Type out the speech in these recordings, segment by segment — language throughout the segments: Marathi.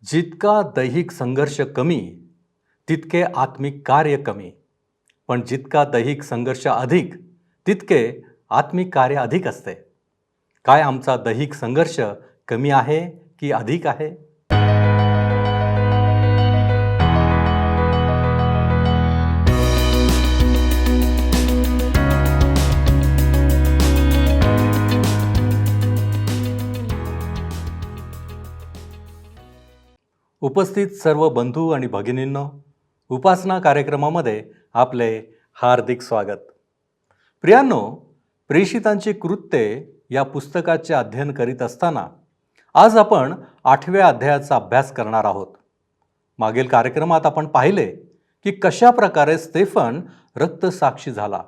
जितका दैहिक संघर्ष कमी, तितके आत्मिक कार्य कमी. पण जितका दैहिक संघर्ष अधिक, तितके आत्मिक कार्य अधिक असते. काय आमचा दैहिक संघर्ष कमी आहे की अधिक आहे? उपस्थित सर्व बंधू आणि भगिनींनो, उपासना कार्यक्रमामध्ये आपले हार्दिक स्वागत. प्रियांनो, प्रेषितांची कृत्ये या पुस्तकाचे अध्ययन करीत असताना आज आपण 8व्या अध्यायाचा अभ्यास करणार आहोत. मागील कार्यक्रमात आपण पाहिले की कशा प्रकारे स्तेफन रक्तसाक्षी झाला.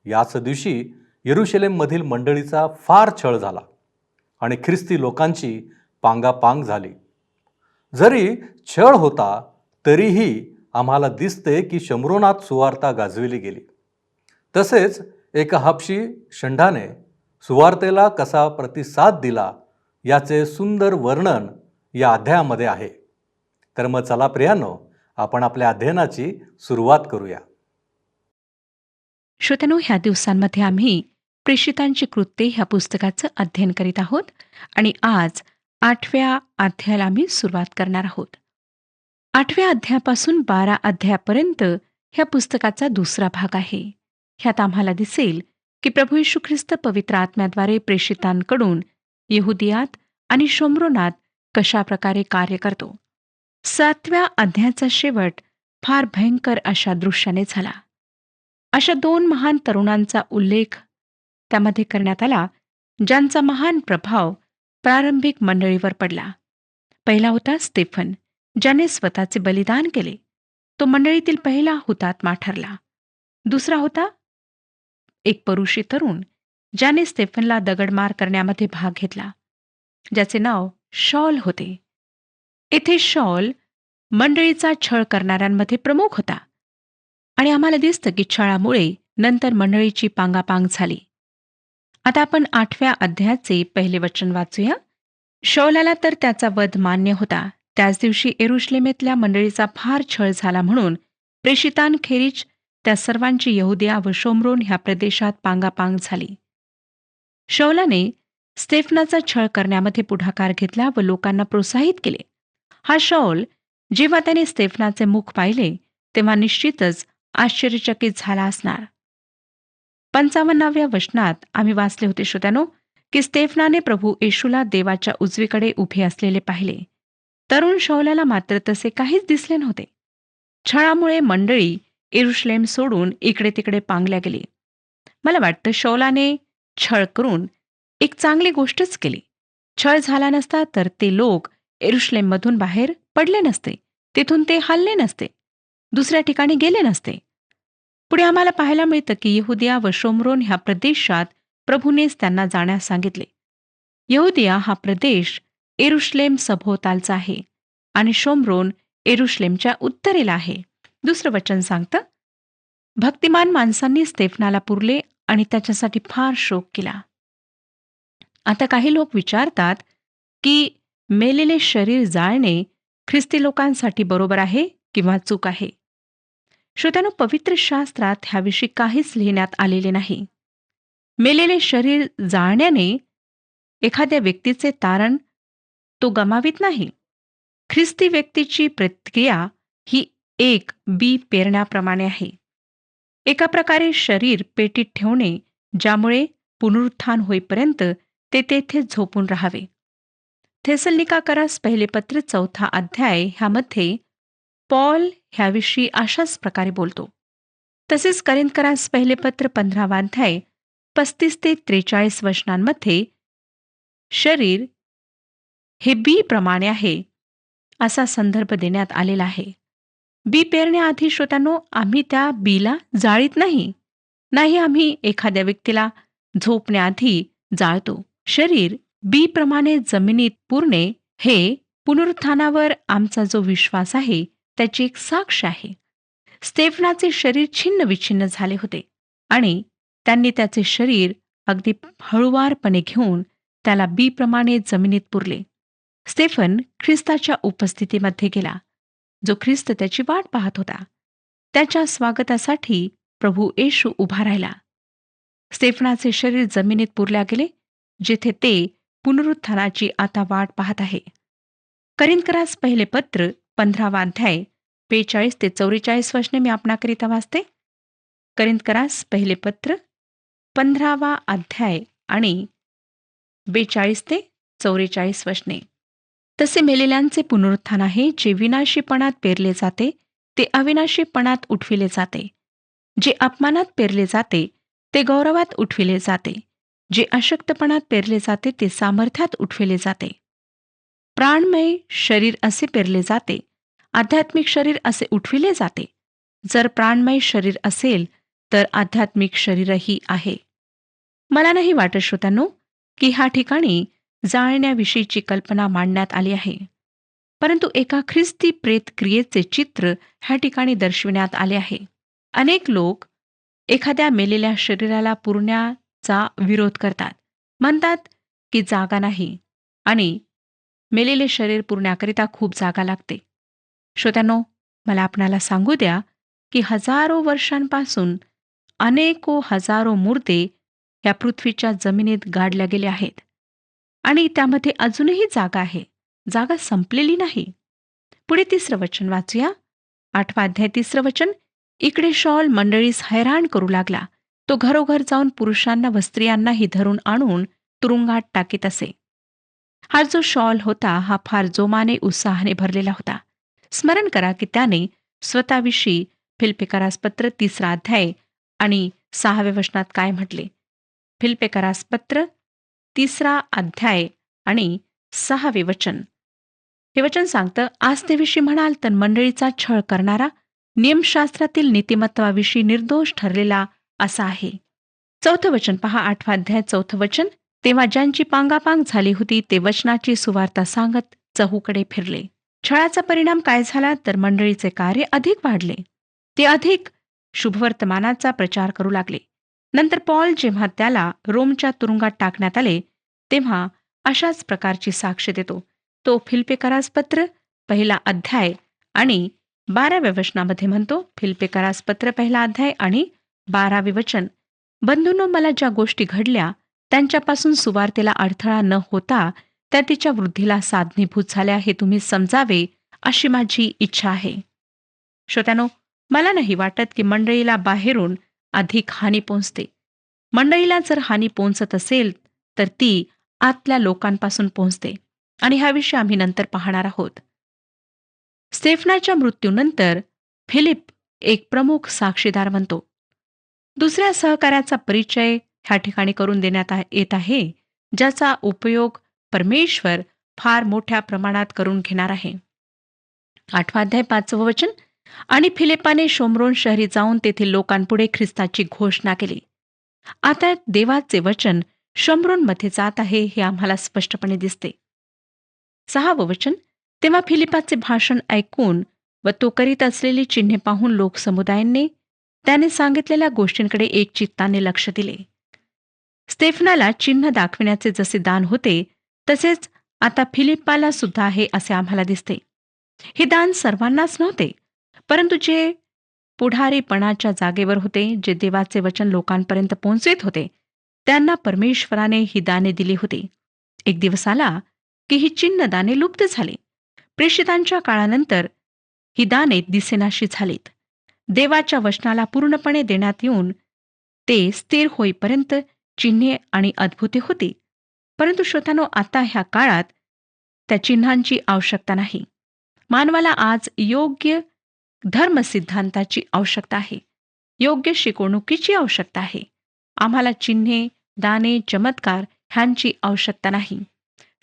याच दिवशी येरुशलेममधील मंडळीचा फार छळ झाला आणि ख्रिस्ती लोकांची पांगापांग झाली. जरी छळ होता तरीही आम्हाला दिसते की शमरोनात सुवार्ता गाजविली गेली. तसेच एका हबशी षंडाने सुवार्तेला कसा प्रतिसाद दिला याचे सुंदर वर्णन या अध्यायामध्ये आहे. तर मग चला प्रियांनो, आपण आपल्या अध्ययनाची सुरुवात करूया. श्रोत्यांनो, ह्या दिवसांमध्ये आम्ही प्रेषितांची कृत्ये ह्या पुस्तकाचं अध्ययन करीत आहोत आणि आज 8व्या अध्यायाला आम्ही सुरुवात करणार आहोत. 8व्या अध्यायापासून 12 अध्यायापर्यंत ह्या पुस्तकाचा दुसरा भाग आहे. ह्यात आम्हाला दिसेल की प्रभू येशू ख्रिस्त पवित्र आत्म्याद्वारे प्रेषितांकडून यहुदियात आणि शोम्रोनात कशा प्रकारे कार्य करतो. 7व्या अध्यायाचा शेवट फार भयंकर अशा दृश्याने झाला. अशा 2 महान तरुणांचा उल्लेख त्यामध्ये करण्यात आला, ज्यांचा महान प्रभाव प्रारंभिक मंडळीवर पडला. पहिला होता स्तेफन, ज्याने स्वतःचे बलिदान केले. तो मंडळीतील पहिला हुतात्मा ठरला. दुसरा होता एक परुषी तरुण, ज्याने स्तेफनला दगडमार करण्यामध्ये भाग घेतला, ज्याचे नाव शॉल होते. येथे शॉल मंडळीचा छळ करणाऱ्यांमध्ये प्रमुख होता आणि आम्हाला दिसतं की छळामुळे नंतर मंडळीची पांगापांग झाली. आता आपण 8व्या अध्यायाचे पहिले वचन वाचूया. शौलाला तर त्याचा वध मान्य होता. त्याच दिवशी येरुशलेमेतल्या मंडळीचा फार छळ झाला म्हणून प्रेषितांखेरीज त्या सर्वांची यहुदिया व शोम्रोन ह्या प्रदेशात पांगापांग झाली. शौलाने स्तेफनाचा छळ करण्यामध्ये पुढाकार घेतला व लोकांना प्रोत्साहित केले. हा शौल जेव्हा त्याने स्तेफनाचे मुख पाहिले तेव्हा निश्चितच आश्चर्यचकित झाला असणार. 55व्या वचनात आम्ही वाचले होते श्रोत्यानो, की स्तेफनाने प्रभू येशूला देवाच्या उजवीकडे उभे असलेले पाहिले. तरुण शौलाला मात्र तसे काहीच दिसले नव्हते. छळामुळे मंडळी येरुशलेम सोडून इकडे तिकडे पांगल्या गेली. मला वाटतं शौलाने छळ करून एक चांगली गोष्टच केली. छळ झाला नसता तर ते लोक येरुशलेममधून बाहेर पडले नसते, तिथून ते हलले नसते, दुसऱ्या ठिकाणी गेले नसते. पुढे आम्हाला पाहायला मिळतं की यहुदिया व शोम्रोन ह्या प्रदेशात प्रभूनेच त्यांना जाण्यास सांगितले. यहुदिया हा प्रदेश येरुशलेम सभोवतालचा आहे आणि शोम्रोन येरुशलेमच्या उत्तरेला आहे. दुसरं वचन सांगतं, भक्तिमान माणसांनी स्तेफनाला पुरले आणि त्याच्यासाठी फार शोक केला. आता काही लोक विचारतात की मेलेले शरीर जाळणे ख्रिस्ती लोकांसाठी बरोबर आहे किंवा चूक आहे. श्रोत्यानो, पवित्र शास्त्रात ह्याविषयी काहीच लिहिण्यात आलेले नाही. मेलेले शरीर जाळण्याने एखाद्या व्यक्तीचे तारण तो गमावित नाही. ख्रिस्ती व्यक्तीची प्रतिक्रिया ही एक बी पेरण्याप्रमाणे आहे. एका प्रकारे शरीर पेटीत ठेवणे, ज्यामुळे पुनरुत्थान होईपर्यंत ते तेथे झोपून राहावे. थेसलनिकाकरास पहिले पत्र 4था अध्याय ह्यामध्ये पॉल ह्याविषयी अशाच प्रकारे बोलतो. तसेच करिंथकरास पहिले पत्र 15वा अध्याय 35 ते 43 वचनांमध्ये शरीर हे बी प्रमाणे आहे असा संदर्भ देण्यात आलेला आहे. बी पेरण्याआधी श्रोत्यांनो, आम्ही त्या बीला जाळीत नाही आम्ही एखाद्या व्यक्तीला झोपण्याआधी जाळतो. शरीर बी प्रमाणे जमिनीत पुरणे हे पुनरुत्थानावर आमचा जो विश्वास आहे त्याची एक साक्ष आहे. स्तेफनाचे शरीर छिन्न विछिन्न झाले होते आणि त्यांनी त्याचे शरीर अगदी हळुवारपणे घेऊन त्याला बीप्रमाणे जमिनीत पुरले. स्तेफन ख्रिस्ताच्या उपस्थितीमध्ये गेला, जो ख्रिस्त त्याची वाट पाहत होता. त्याच्या स्वागतासाठी प्रभू येशू उभा राहिला. स्तेफनाचे शरीर जमिनीत पुरल्या गेले, जेथे ते पुनरुत्थानाची आता वाट पाहत आहे. करिंथकरास पहिले पत्र 15वा अध्याय 42 ते 44 वचने मी आपणाकरिता वाचते. करिंथकरास पहिले पत्र 15वा अध्याय आणि 42 ते 44 वचने. तसे मेलेल्यांचे पुनरुत्थान आहे, जे विनाशीपणात पेरले जाते ते अविनाशीपणात उठविले जाते. जे अपमानात पेरले जाते ते गौरवात उठविले जाते. जे अशक्तपणात पेरले जाते ते सामर्थ्यात उठविले जाते. प्राणमय शरीर असे पेरले जाते, आध्यात्मिक शरीर असे उठविले जाते. जर प्राणमय शरीर असेल तर आध्यात्मिक शरीरही आहे. मला नाही वाटत श्रोत्यांनो की ह्या ठिकाणी जाळण्याविषयीची कल्पना मांडण्यात आली आहे, परंतु एका ख्रिस्ती प्रेत क्रियेचे चित्र ह्या ठिकाणी दर्शविण्यात आले आहे. अनेक लोक एखाद्या मेलेल्या शरीराला पुरण्याचा विरोध करतात, म्हणतात की जागा नाही आणि मेलेले शरीर पुरण्याकरिता खूप जागा लागते. श्रोत्यांनो, मला आपणाला सांगू द्या की हजारो वर्षांपासून अनेको हजारो मुर्दे या पृथ्वीच्या जमिनीत गाडल्या गेल्या आहेत आणि त्यामध्ये अजूनही जागा आहे. जागा संपलेली नाही. पुढे 3रं वचन वाचूया. 8वा अध्याय 3रं वचन. इकडे शॉल मंडळीस हैराण करू लागला. तो घरोघर जाऊन पुरुषांना व स्त्रियांनाही धरून आणून तुरुंगात टाकीत असे. हा जो शॉल होता हा फार जोमाने उत्साहाने भरलेला होता. स्मरण करा की त्याने स्वतःविषयी फिलिप्पिकरास पत्र 3रा अध्याय आणि 6व्या वचनात काय म्हटले. फिलिप्पिकरास पत्र 3रा अध्याय आणि 6वे वचन. हे वचन सांगतं, आस्थेविषयी म्हणाल तर मंडळीचा छळ करणारा नियमशास्त्रातील नीतिमत्वाविषयी निर्दोष ठरलेला असा आहे. 4थं वचन पहा. 8वा अध्याय 4थं वचन. तेव्हा ज्यांची पांगापांग झाली होती ते वचनाची सुवार्ता सांगत चहूकडे फिरले. छळाचा परिणाम काय झाला तर मंडळीचे कार्य अधिक वाढले. ते अधिक शुभवर्तमानाचा प्रचार करू लागले. नंतर पॉल जेव्हा त्याला रोमच्या तुरुंगात टाकण्यात आले तेव्हा अशाच प्रकारची साक्ष देतो. तो फिलिप्पिकरास पत्र 1 अध्याय आणि 12व्या वचनामध्ये म्हणतो. फिलिप्पिकरास पत्र 1 अध्याय आणि 12वे वचन. बंधूंनो, मला ज्या गोष्टी घडल्या त्यांच्यापासून सुवार्तेला अडथळा न होता त्या तिच्या वृद्धीला साधनीभूत झाल्या हे तुम्ही समजावे अशी माझी इच्छा आहे. श्रोत्यानो, मला नाही वाटत की मंडळीला बाहेरून अधिक हानी पोहोचते. मंडळीला जर हानी पोहोचत असेल तर ती आतल्या लोकांपासून पोहोचते आणि हा विषय आम्ही नंतर पाहणार आहोत. स्तेफनाच्या मृत्यूनंतर फिलिप एक प्रमुख साक्षीदार बनतो. दुसऱ्या सहकार्याचा परिचय ह्या ठिकाणी करून देण्यात येत आहे, ज्याचा उपयोग परमेश्वर फार मोठ्या प्रमाणात करून घेणार आहे. 8वा अध्याय 5वं वचन. आणि फिलिपाने शोम्रोन शहरी जाऊन तेथील लोकांपुढे ख्रिस्ताची घोषणा केली. आता देवाचे वचन शोम्रोनमध्ये जात आहे हे आम्हाला स्पष्टपणे दिसते. 6वं वचन. तेव्हा फिलिपाचे भाषण ऐकून व तो करीत असलेली चिन्हे पाहून लोकसमुदायांनी त्याने सांगितलेल्या गोष्टींकडे एकचित्ताने लक्ष दिले. स्तेफनाला चिन्ह दाखविण्याचे जसे दान होते तसेच आता फिलिप्पाला सुद्धा आहे असे आम्हाला दिसते. हे दान सर्वांनाच नव्हते, परंतु जे पुढारीपणाच्या जागेवर होते, जे देवाचे वचन लोकांपर्यंत पोहोचवित होते, त्यांना परमेश्वराने ही दाने दिली होती. एक दिवस आला की ही चिन्ह दाने लुप्त झाली. प्रेषितांच्या काळानंतर ही दाने दिसेनाशी झालीत. देवाच्या वचनाला पूर्णपणे देण्यात येऊन ते स्थिर होईपर्यंत चिन्हे आणि अद्भुते होती. परंतु श्रोत्यानो, आता ह्या काळात त्या चिन्हांची आवश्यकता नाही. मानवाला आज योग्य धर्मसिद्धांताची आवश्यकता आहे. योग्य शिकवणुकीची आवश्यकता आहे. आम्हाला चिन्हे, दाने, चमत्कार ह्यांची आवश्यकता नाही.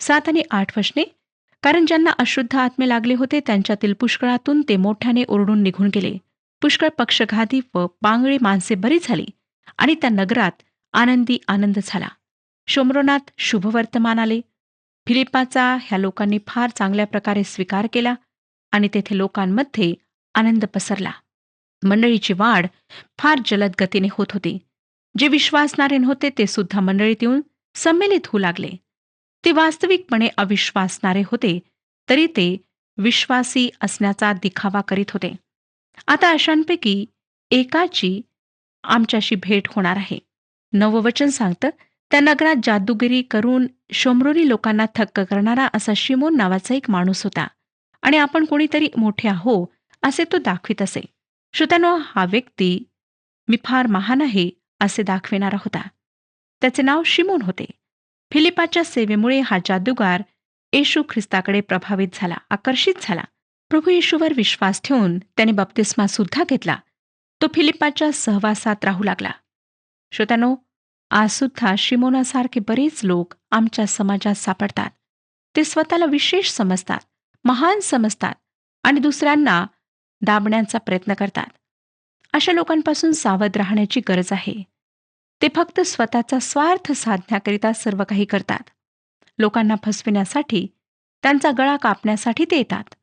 7 आणि 8 वचने. कारण ज्यांना अशुद्ध आत्मे लागले होते त्यांच्यातील पुष्कळातून ते मोठ्याने ओरडून निघून गेले. पुष्कळ पक्षघाती व पांगळी माणसे बरी झाली आणि त्या नगरात आनंदी आनंद झाला. शोम्रोनात शुभवर्तमान आले. फिलिप्पाचा ह्या लोकांनी फार चांगल्या प्रकारे स्वीकार केला आणि तेथे लोकांमध्ये आनंद पसरला. मंडळीची वाढ फार जलद गतीने होत होती. जे विश्वासणारे नव्हते ते सुद्धा मंडळीत येऊन संमिलित होऊ लागले. ते वास्तविकपणे अविश्वासणारे होते, तरी ते विश्वासी असण्याचा दिखावा करीत होते. आता अशांपैकी एकाची आमच्याशी भेट होणार आहे. नववचन सांगतं, त्या नगरात जादूगिरी करून शोमरोनी लोकांना थक्क करणारा असा शिमोन नावाचा एक माणूस होता आणि आपण कोणीतरी मोठे आहो असे तो दाखवित असे. श्रोत्यानो, हा व्यक्ती मी फार महान आहे असे दाखविणारा होता. त्याचे नाव शिमोन होते. फिलिपाच्या सेवेमुळे हा जादूगार येशू ख्रिस्ताकडे प्रभावित झाला, आकर्षित झाला. प्रभू येशूवर विश्वास ठेवून त्याने बप्तिस्मा सुद्धा घेतला. तो फिलिपाच्या सहवासात राहू लागला. श्रोत्यानो, आज सुद्धा शिमोनासारखे बरेच लोक आमच्या समाजात सापडतात. ते स्वतःला विशेष समजतात, महान समजतात आणि दुसऱ्यांना दाबण्याचा प्रयत्न करतात. अशा लोकांपासून सावध राहण्याची गरज आहे. ते फक्त स्वतःचा स्वार्थ साधण्याकरिता सर्व काही करतात. लोकांना फसविण्यासाठी, त्यांचा गळा कापण्यासाठी ते येतात.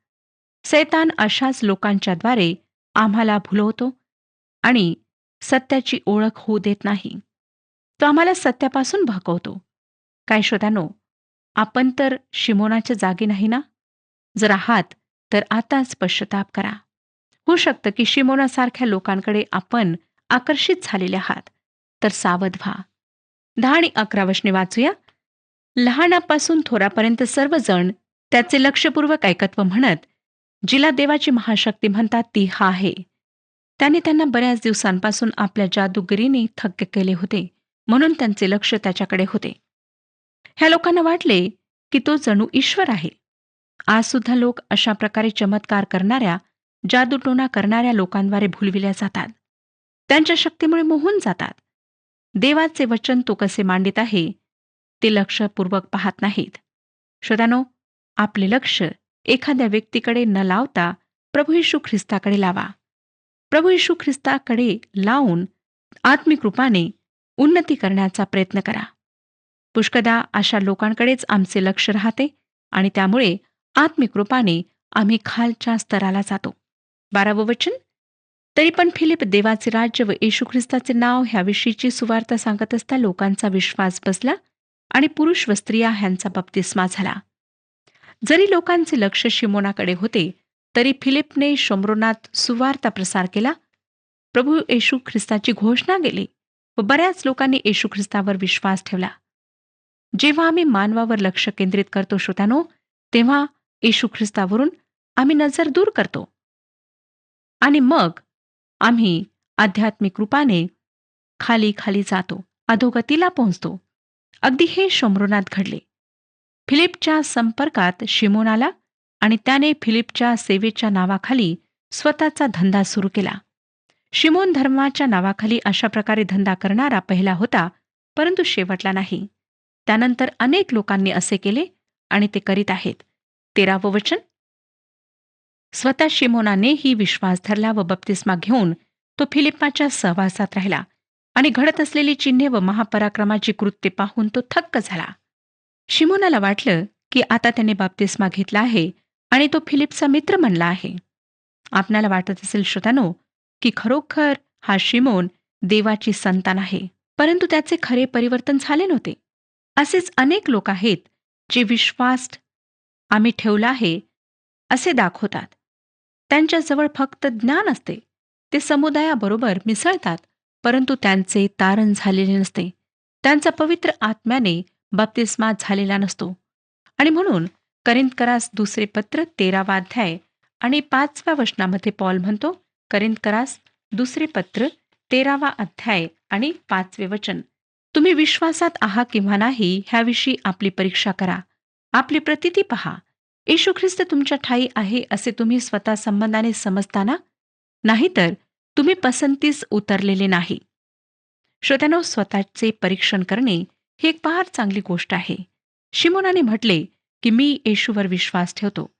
सैतान अशाच लोकांच्याद्वारे आम्हाला भुलवतो आणि सत्याची ओळख होऊ देत नाही. तो आम्हाला सत्यापासून भकवतो. काय श्रोत्यानो, आपण तर शिमोनाच्या जागी नाही ना? जर आहात तर आताच पश्चाताप करा. होऊ शकतं की शिमोनासारख्या लोकांकडे आपण आकर्षित झालेले आहात, तर सावध व्हा. 10 आणि 11 वचने वाचूया. लहानापासून थोरापर्यंत सर्वजण त्याचे लक्षपूर्वक ऐकत्व म्हणत, जिला देवाची महाशक्ती म्हणतात ती हा आहे. त्याने त्यांना बऱ्याच दिवसांपासून आपल्या जादूगिरीने थक्क केले होते, म्हणून त्यांचे लक्ष त्याच्याकडे होते. ह्या लोकांना वाटले की तो जणू ईश्वर आहे. आज सुद्धा लोक अशा प्रकारे चमत्कार करणाऱ्या, जादूटोणा करणाऱ्या लोकांद्वारे भुलविल्या जातात. त्यांच्या शक्तीमुळे मोहून जातात. देवाचे वचन तो कसे मांडित आहे ते लक्षपूर्वक पाहत नाहीत. श्रोत्यानो, आपले लक्ष एखाद्या व्यक्तीकडे न लावता प्रभू येशू ख्रिस्ताकडे लावा. प्रभू येशू ख्रिस्ताकडे लावून आत्मिक रूपाने उन्नती करण्याचा प्रयत्न करा. पुष्कदा अशा लोकांकडेच आमचे लक्ष राहते आणि त्यामुळे आत्मिक रूपाने आम्ही खालच्या स्तराला जातो. 12वं वचन. तरी पण फिलिप देवाचे राज्य व येशू ख्रिस्ताचे नाव ह्याविषयीची सुवार्ता सांगत असता लोकांचा विश्वास बसला आणि पुरुष व स्त्रिया ह्यांचा बप्तिस्मा झाला. जरी लोकांचे लक्ष शिमोनाकडे होते, तरी फिलिपने शोम्रोनात सुवार्ता प्रसार केला. प्रभू येशू ख्रिस्ताची घोषणा केली व बऱ्याच लोकांनी येशू ख्रिस्तावर विश्वास ठेवला. जेव्हा आम्ही मानवावर लक्ष केंद्रित करतो श्रोत्यानो, तेव्हा येशू ख्रिस्तावरून आम्ही नजर दूर करतो आणि मग आम्ही आध्यात्मिक रूपाने खाली खाली जातो, अधोगतीला पोहोचतो. अगदी हे शोम्रोनात घडले. फिलिपच्या संपर्कात शिमोन आला आणि त्याने फिलिपच्या सेवेच्या नावाखाली स्वतःचा धंदा सुरू केला. शिमोन धर्माच्या नावाखाली अशा प्रकारे धंदा करणारा पहिला होता, परंतु शेवटला नाही. त्यानंतर अनेक लोकांनी असे केले आणि ते करीत आहेत. 13वं वचन. स्वतः शिमोनानेही विश्वास धरला व बप्तिस्मा घेऊन तो फिलिपाच्या सहवासात राहिला आणि घडत असलेली चिन्हे व महापराक्रमाची कृत्ये पाहून तो थक्क झाला. शिमोनाला वाटलं की आता त्याने बप्तिस्मा घेतला आहे आणि तो फिलिपचा मित्र म्हणला आहे. आपणाला वाटत असेल श्रोत्यानो की खरोखर हा शिमोन देवाची संतान आहे, परंतु त्याचे खरे परिवर्तन झाले नव्हते. असेच अनेक लोक आहेत जे विश्वास आम्ही ठेवला आहे असे दाखवतात. त्यांच्याजवळ फक्त ज्ञान असते. ते समुदायाबरोबर मिसळतात, परंतु त्यांचे तारण झालेले नसते. त्यांचा पवित्र आत्म्याने बप्तिस्मा झालेला नसतो. आणि म्हणून करिंथकरास दुसरे पत्र 13वा अध्याय आणि 5व्या वचनामध्ये पॉल म्हणतो, करिंथकरास दुसरे पत्र 13वा अध्याय आणि 5वे वचन. तुम्ही विश्वासात आहात किंवा नाही ह्याविषयी आपली परीक्षा करा. आपली प्रतीती पहा. येशू ख्रिस्त तुमच्या ठायी आहे असे तुम्ही स्वतः संबंधाने समजताना, नाहीतर तुम्ही पसंतीस उतरलेले नाही. श्रोत्यानो, स्वतःचे परीक्षण करणे ही एक फार चांगली गोष्ट आहे. शिमोनाने म्हटले की मी येशूवर विश्वास ठेवतो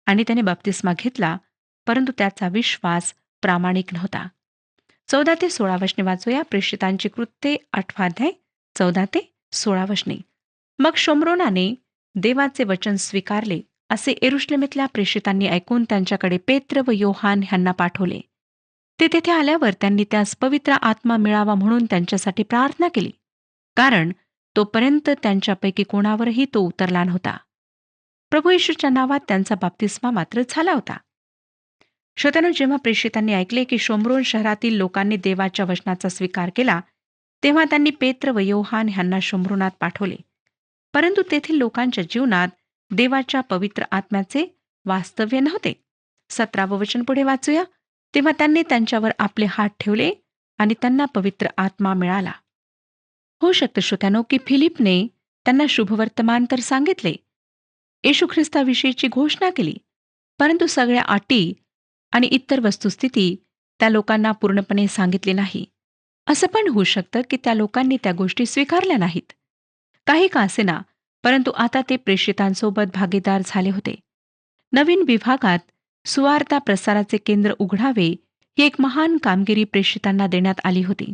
आणि त्याने बप्तिस्मा घेतला, परंतु त्याचा विश्वास प्रामाणिक नव्हता. 14 ते 16 वचने वाचूया. प्रेषितांची कृत्ये 8वा अध्याय 14 ते 16 वचने. मग शोम्रोनाने देवाचे वचन स्वीकारले असे यरुशलेमेतल्या प्रेषितांनी ऐकून त्यांच्याकडे पेत्र व योहान ह्यांना पाठवले. ते तेथे आल्यावर त्यांनी त्यास पवित्र आत्मा मिळावा म्हणून त्यांच्यासाठी प्रार्थना केली. कारण तोपर्यंत त्यांच्यापैकी कोणावरही तो उतरला नव्हता. प्रभू येशूच्या नावात त्यांचा बाप्तिस्मा मात्र झाला होता. श्रोत्यानो, जेव्हा प्रेषितांनी ऐकले की शोम्रोन शहरातील लोकांनी देवाच्या वचनाचा स्वीकार केला, तेव्हा त्यांनी पेत्र व योहान ह्यांना शोम्रोनात पाठवले. परंतु तेथील लोकांच्या जीवनात देवाच्या पवित्र आत्म्याचे वास्तव्य नव्हते. 17वं वचन पुढे वाचूया. तेव्हा त्यांनी त्यांच्यावर आपले हात ठेवले आणि त्यांना पवित्र आत्मा मिळाला. होऊ शकतं श्रोत्यानो की फिलिपने त्यांना शुभवर्तमान तर सांगितले, येशू ख्रिस्ताविषयीची घोषणा केली, परंतु सगळ्या अटी आणि इतर वस्तुस्थिती त्या लोकांना पूर्णपणे सांगितली नाही. असं पण होऊ शकतं की त्या लोकांनी त्या गोष्टी स्वीकारल्या नाहीत. काही का असेना, परंतु आता ते प्रेषितांसोबत भागीदार झाले होते. नवीन विभागात सुवार्ता प्रसाराचे केंद्र उघडावे ही एक महान कामगिरी प्रेषितांना देण्यात आली होती.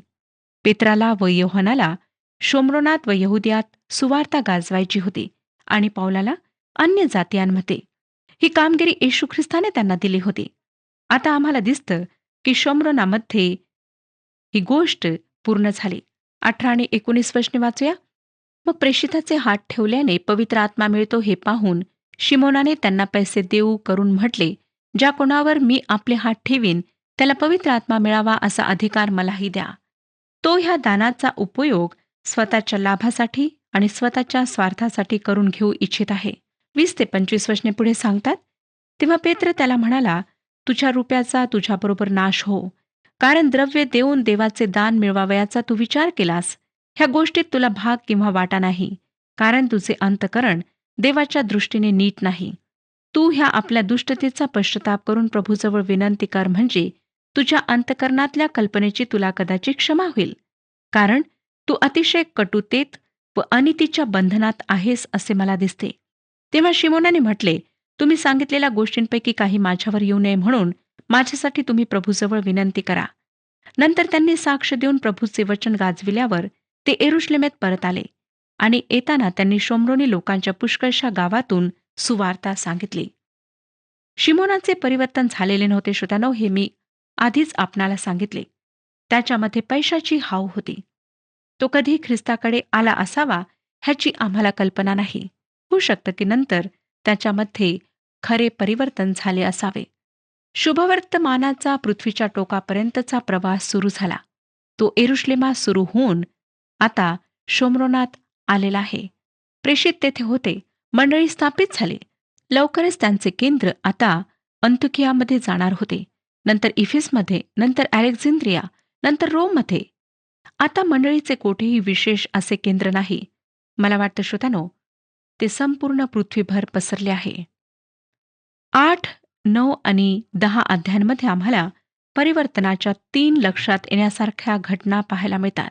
पेत्राला व योहानाला शोम्रोनात व यहुदियात सुवार्ता गाजवायची होती आणि पौलाला अन्य जातीयांमध्ये. ही कामगिरी येशू ख्रिस्ताने त्यांना दिली होती. आता आम्हाला दिसतं की शोम्रोनामध्ये ही गोष्ट पूर्ण झाली. 18 आणि 19 वचने वाचूया. मग प्रेषिताचे हात ठेवल्याने पवित्र आत्मा मिळतो हे पाहून शिमोनाने त्यांना पैसे देऊ करून म्हटले, ज्या कोणावर मी आपले हात ठेवीन त्याला पवित्र आत्मा मिळावा असा अधिकार मलाही द्या. तो ह्या दानाचा उपयोग स्वतःच्या लाभासाठी आणि स्वतःच्या स्वार्थासाठी करून घेऊ इच्छित आहे. 20 ते 25 वचने पुढे सांगतात. तेव्हा पेत्र त्याला म्हणाला, तुझ्या रुपयाचा तुझ्याबरोबर नाश हो, कारण द्रव्य देऊन देवाचे दान मिळवावयाचा तू विचार केलास. ह्या गोष्टीत तुला भाग किंवा वाटा नाही, कारण तुझे अंतःकरण देवाच्या दृष्टीने नीट नाही. तू ह्या आपल्या दुष्टतेचा पश्चाताप करून प्रभूजवळ विनंती कर, म्हणजे तुझ्या अंतःकरणातल्या कल्पनेची तुला कदाचित क्षमा होईल, कारण तू अतिशय कटुतेत व अनितीच्या बंधनात आहेस असे मला दिसते. तेव्हा शिमोनाने म्हटले, तुम्ही सांगितलेल्या गोष्टींपैकी काही माझ्यावर येऊ नये म्हणून माझ्यासाठी तुम्ही प्रभूजवळ विनंती करा. नंतर त्यांनी साक्ष देऊन प्रभूचे वचन गाजविल्यावर ते येरुशलेमेत परत आले आणि येताना त्यांनी शोम्रोनी लोकांच्या पुष्कळशा गावातून सुवार्ता सांगितली. शिमोनाचे परिवर्तन झालेले नव्हते श्रोत्यानो, हे मी आधीच आपणाला सांगितले. त्याच्यामध्ये पैशाची हाव होती. तो कधी ख्रिस्ताकडे आला असावा ह्याची आम्हाला कल्पना नाही. होऊ शकतं की नंतर त्याच्यामध्ये खरे परिवर्तन झाले असावे. शुभवर्तमानाचा पृथ्वीच्या टोकापर्यंतचा प्रवास सुरू झाला. तो येरुशलेमात सुरू होऊन आता शोम्रोनात आलेला आहे. प्रेषित तेथे होते. मंडळी स्थापित झाली. लवकरच त्यांचे केंद्र आता अंतुकियामध्ये जाणार होते, नंतर इफिसमध्ये, नंतर अलेक्झांद्रिया, नंतर रोममध्ये. आता मंडळीचे कोठेही विशेष असे केंद्र नाही. मला वाटतं श्रोत्यानो, ते संपूर्ण पृथ्वीभर पसरले आहे. 8, 9 आणि 10 अध्यायांमध्ये आम्हाला परिवर्तनाच्या 3 लक्षात येण्यासारख्या घटना पाहायला मिळतात.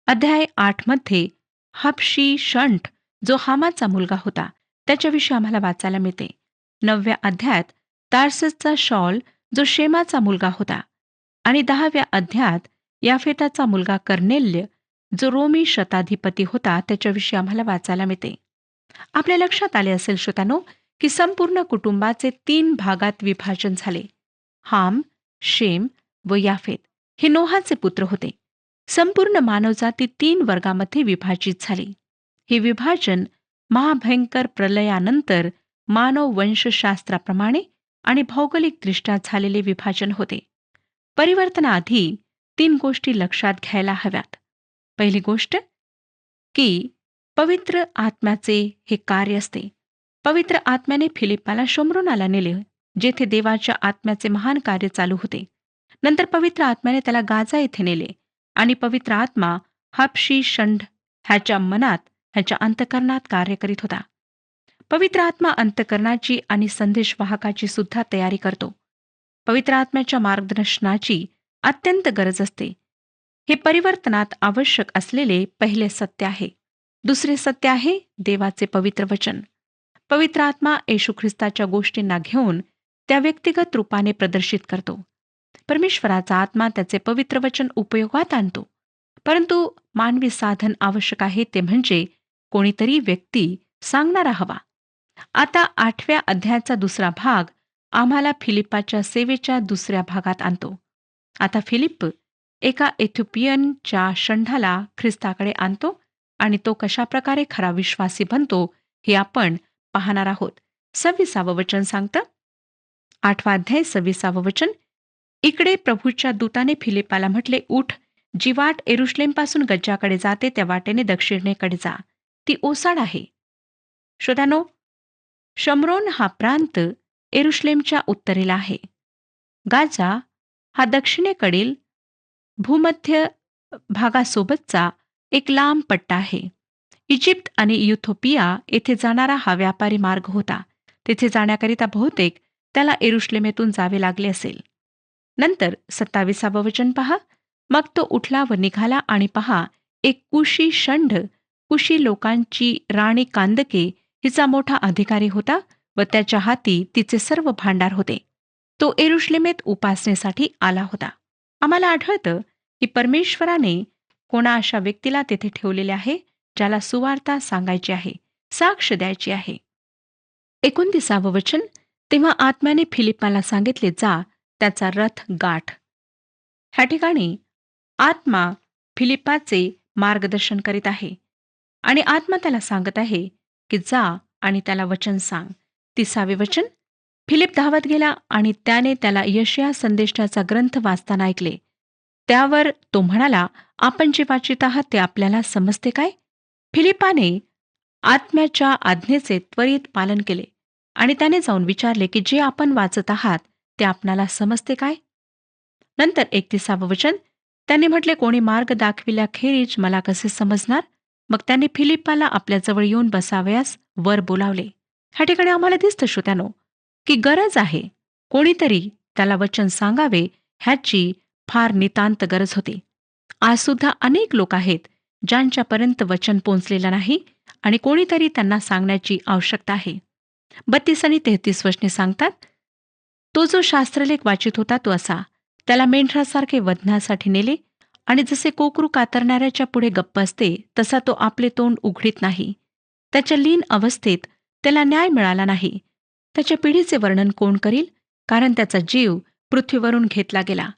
अध्याय 8 मध्ये हबशी शंठ जो हामाचा मुलगा होता त्याच्याविषयी आम्हाला वाचायला मिळते. 9व्या अध्यायात तार्ससचा शॉल जो शेमाचा मुलगा होता आणि 10व्या अध्यायात याफेताचा मुलगा कर्नेल्य जो रोमी शताधिपती होता त्याच्याविषयी आम्हाला वाचायला मिळते. आपल्या लक्षात आले असेल श्रोत्यानो की संपूर्ण कुटुंबाचे 3 भागात विभाजन झाले. हाम, शेम व याफेत हे नोहाचे पुत्र होते. संपूर्ण मानवजाती 3 वर्गामध्ये विभाजित झाली. हे विभाजन महाभयंकर प्रलयानंतर मानव वंशशास्त्राप्रमाणे आणि भौगोलिकदृष्ट्या झालेले विभाजन होते. परिवर्तनाआधी 3 गोष्टी लक्षात घ्यायला हव्यात. पहिली गोष्ट की पवित्र आत्म्याचे हे कार्य असते. पवित्र आत्म्याने फिलिप्पाला शोम्रोनाला नेले, जेथे देवाच्या आत्म्याचे महान कार्य चालू होते. नंतर पवित्र आत्म्याने त्याला गाजा येथे नेले आणि पवित्र आत्मा हबशी शंठ ह्याच्या मनात, ह्याच्या अंतःकरणात कार्य करीत होता. पवित्र आत्मा अंतःकरणाची आणि संदेशवाहकाची सुद्धा तयारी करतो. पवित्र आत्म्याच्या मार्गदर्शनाची अत्यंत गरज असते. हे परिवर्तनात आवश्यक असलेले पहिले सत्य आहे. दुसरे सत्य आहे देवाचे पवित्र वचन. पवित्र आत्मा येशू ख्रिस्ताच्या गोष्टींना घेऊन त्या व्यक्तिगत रूपाने प्रदर्शित करतो. परमेश्वराचा आत्मा त्याचे पवित्र वचन उपयोगात आणतो, परंतु मानवी साधन आवश्यक आहे, ते म्हणजे कोणीतरी व्यक्ती सांगणारा हवा. आता 8व्या अध्यायाचा दुसरा भाग आम्हाला फिलिप्पाच्या सेवेच्या दुसऱ्या भागात आणतो. आता फिलिप्प एका इथिओपियनच्या शंढाला ख्रिस्ताकडे आणतो आणि तो कशाप्रकारे खरा विश्वासी बनतो हे आपण पाहणार आहोत. 26 वचन सांगतं, 8 अध्याय 26 वचन. इकडे प्रभूच्या दूताने फिलिपाला म्हटले, उठ, जी वाट एरुश्लेमपासून गज्जाकडे जाते त्या वाटेने दक्षिणेकडे जा, ती ओसाड आहे. श्रोत्यानो, शमरोन हा प्रांत एरुश्लेमच्या उत्तरेला आहे. गाजा हा दक्षिणेकडील भूमध्य भागासोबतचा एक लांब पट्टा आहे. इजिप्त आणि इथिओपिया येथे जाणारा हा व्यापारी मार्ग होता. तेथे जाण्याकरिता बहुतेक त्याला एरुश्लेमेतून जावे लागले असेल. नंतर 27 वचन पहा. मग तो उठला व निघाला आणि पहा, एक कुशी षंड, कुशी लोकांची राणी कांदके हिचा मोठा अधिकारी होता व त्याच्या हाती तिचे सर्व भांडार होते. तो एरुश्लेमेत उपासनेसाठी आला होता. आम्हाला आढळतं की परमेश्वराने कोणा अशा व्यक्तीला तेथे ठेवलेले आहे ज्याला सुवार्ता सांगायची आहे, साक्ष द्यायची आहे. 29 वचन. तेव्हा आत्म्याने फिलिपाला सांगितले, जा, त्याचा रथ गाठ. ह्या ठिकाणी आत्मा फिलिपाचे मार्गदर्शन करीत आहे आणि आत्मा त्याला सांगत आहे की जा आणि त्याला वचन सांग. 30 वचन. फिलिप धावत गेला आणि त्याने त्याला यशया संदेष्टाचा ग्रंथ वाचताना ऐकले. त्यावर तो म्हणाला, आपण जे वाचित आहात ते आपल्याला समजते काय? फिलिपाने आत्म्याच्या आज्ञेचे त्वरित पालन केले आणि त्याने जाऊन विचारले की जे आपण वाचत आहात ते आपणाला समजते काय? नंतर 31 वचन. त्याने म्हटले, कोणी मार्ग दाखविल्याखेरीज मला कसे समजणार? मग त्याने फिलिपाला आपल्याजवळ येऊन बसावयास वर बोलावले. ह्या ठिकाणी आम्हाला दिसतं श्रोत्यानो की गरज आहे, कोणीतरी त्याला वचन सांगावे ह्याची फार नितांत गरज होती. आज सुद्धा अनेक लोक आहेत ज्यांच्यापर्यंत वचन पोहोचलेलं नाही आणि कोणीतरी त्यांना सांगण्याची आवश्यकता आहे. 32 आणि 33 वचने सांगतात, तो जो शास्त्रलेख वाचित होता तो असा, त्याला मेंढरासारखे वधण्यासाठी नेले आणि जसे कोकरू कातरणाऱ्याच्या पुढे गप्प असते तसा तो आपले तोंड उघडीत नाही. त्याच्या लीन अवस्थेत त्याला न्याय मिळाला नाही. त्याच्या पिढीचे वर्णन कोण करील? कारण त्याचा जीव पृथ्वीवरून घेतला गेला.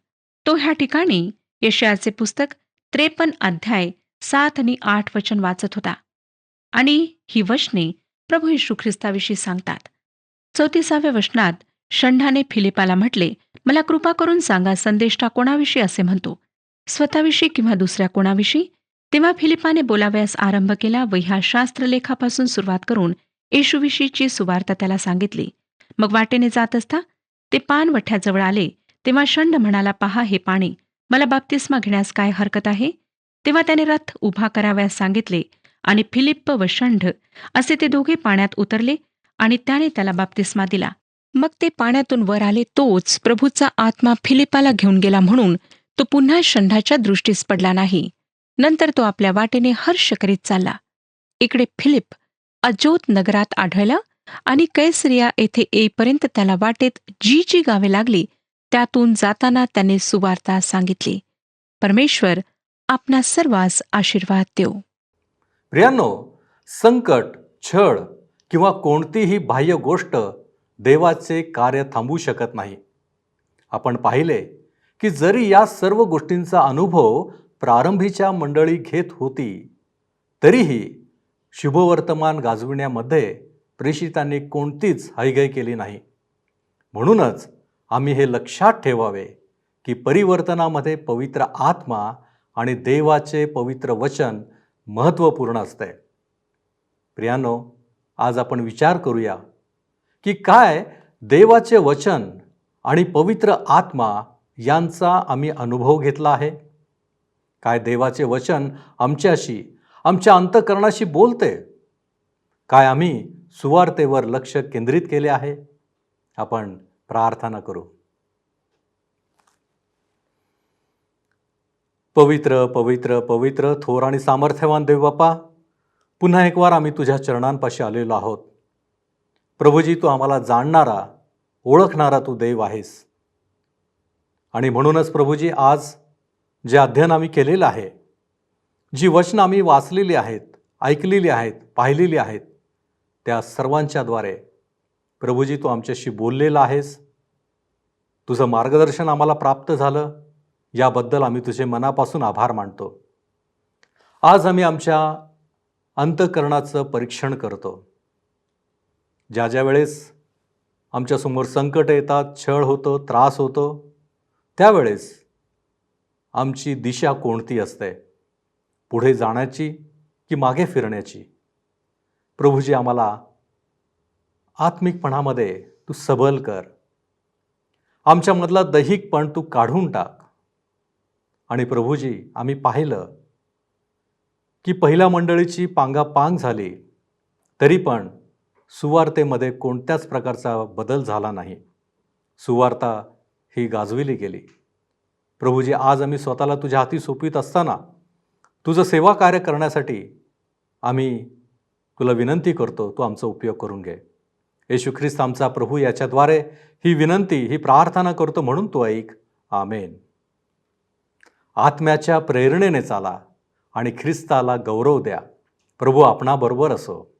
तो ह्या ठिकाणी यशायाचे पुस्तक 53 अध्याय 7 आणि 8 वचन वाचत होता आणि ही वचने प्रभू येशू ख्रिस्ताविषयी सांगतात. 34व्या वचनात षंडाने फिलिपाला म्हटले, मला कृपा करून सांगा, संदेष्टा कोणाविषयी असे म्हणतो, स्वतःविषयी किंवा दुसऱ्या कोणाविषयी? तेव्हा फिलिपाने बोलावयास आरंभ केला व ह्या शास्त्रलेखापासून सुरुवात करून येशूविषयीची सुवार्ता त्याला सांगितली. मग वाटेने जात असता ते पाणवठ्याजवळ आले. तेव्हा षंड म्हणाला, पहा हे पाणी, मला बाप्तिस्मा घेण्यास काय हरकत आहे? तेव्हा त्याने रथ उभा करावयास सांगितले आणि फिलिप्प व षंड असे ते दोघे पाण्यात उतरले आणि त्याने त्याला बाप्तिस्मा दिला. मग ते पाण्यातून वर आले. तोच प्रभूचा आत्मा फिलिपाला घेऊन गेला म्हणून तो पुन्हा षंडाच्या दृष्टीस पडला नाही. नंतर तो आपल्या वाटेने हर्ष करीत चालला. इकडे फिलिप अजोत नगरात आढळला आणि कैसरिया येथे येईपर्यंत त्याला वाटेत जी जी गावे लागली त्यातून जाताना त्याने सुवार्ता सांगितली. परमेश्वर आपणा सर्वांस आशीर्वाद देव. प्रियांनो, संकट, छळ किंवा कोणतीही बाह्य गोष्ट देवाचे कार्य थांबवू शकत नाही. आपण पाहिले की जरी या सर्व गोष्टींचा अनुभव प्रारंभीच्या मंडळी घेत होती, तरीही शुभवर्तमान गाजविण्यामध्ये प्रेषितांनी कोणतीच हयगय केली नाही. म्हणूनच आम्ही हे लक्षात ठेवावे की परिवर्तनामध्ये पवित्र आत्मा आणि देवाचे पवित्र वचन महत्त्वपूर्ण असते. प्रियांनो, आज आपण विचार करूया की काय देवाचे वचन आणि पवित्र आत्मा यांचा आम्ही अनुभव घेतला आहे? काय देवाचे वचन आमच्याशी, आमच्या अंतःकरणाशी बोलते? काय आम्ही सुवार्तेवर लक्ष केंद्रित केले आहे? आपण प्रार्थना करू. पवित्र पवित्र पवित्र थोर आणि सामर्थ्यवान देव बापा, पुन्हा एक वार आम्ही तुझ्या चरणांपाशी आलेलो आहोत. प्रभूजी, तू आम्हाला जाणणारा, ओळखणारा तू देव आहेस. आणि म्हणूनच प्रभूजी, आज जे अध्ययन आम्ही केलेलं आहे, जी वचनं आम्ही वाचलेली आहेत, ऐकलेली आहेत, पाहिलेली आहेत, त्या सर्वांच्याद्वारे प्रभूजी तू आमच्याशी बोललेला आहेस. तुझं मार्गदर्शन आम्हाला प्राप्त झालं, याबद्दल आम्ही तुझे मनापासून आभार मानतो. आज आम्ही आमच्या अंतःकरणाचं परीक्षण करतो. ज्या ज्या वेळेस आमच्यासमोर संकट येतात, छळ होतो, त्रास होतो, त्यावेळेस आमची दिशा कोणती असते, पुढे जाण्याची की मागे फिरण्याची? प्रभूजी, आम्हाला आत्मिकपणामध्ये तू सबल कर. आमच्यामधला दैहिकपण तू काढून टाक. आणि प्रभूजी, आम्ही पाहिलं की पहिल्या मंडळीची पांगापांग झाली, तरी पण सुवार्तेमध्ये कोणत्याच प्रकारचा बदल झाला नाही. सुवार्ता ही गाजविली गेली. प्रभूजी, आज आम्ही स्वतःला तुझ्या हाती सोपवीत असताना तुझं सेवा कार्य करण्यासाठी आम्ही तुला विनंती करतो, तू आमचा उपयोग करून घे. येशू ख्रिस्त आमचा प्रभू याच्याद्वारे ही विनंती, ही प्रार्थना करतो, म्हणून तू ऐक. आमेन. आत्म्याच्या प्रेरणेने चाला आणि ख्रिस्ताला गौरव द्या. प्रभू आपणाबरोबर असो.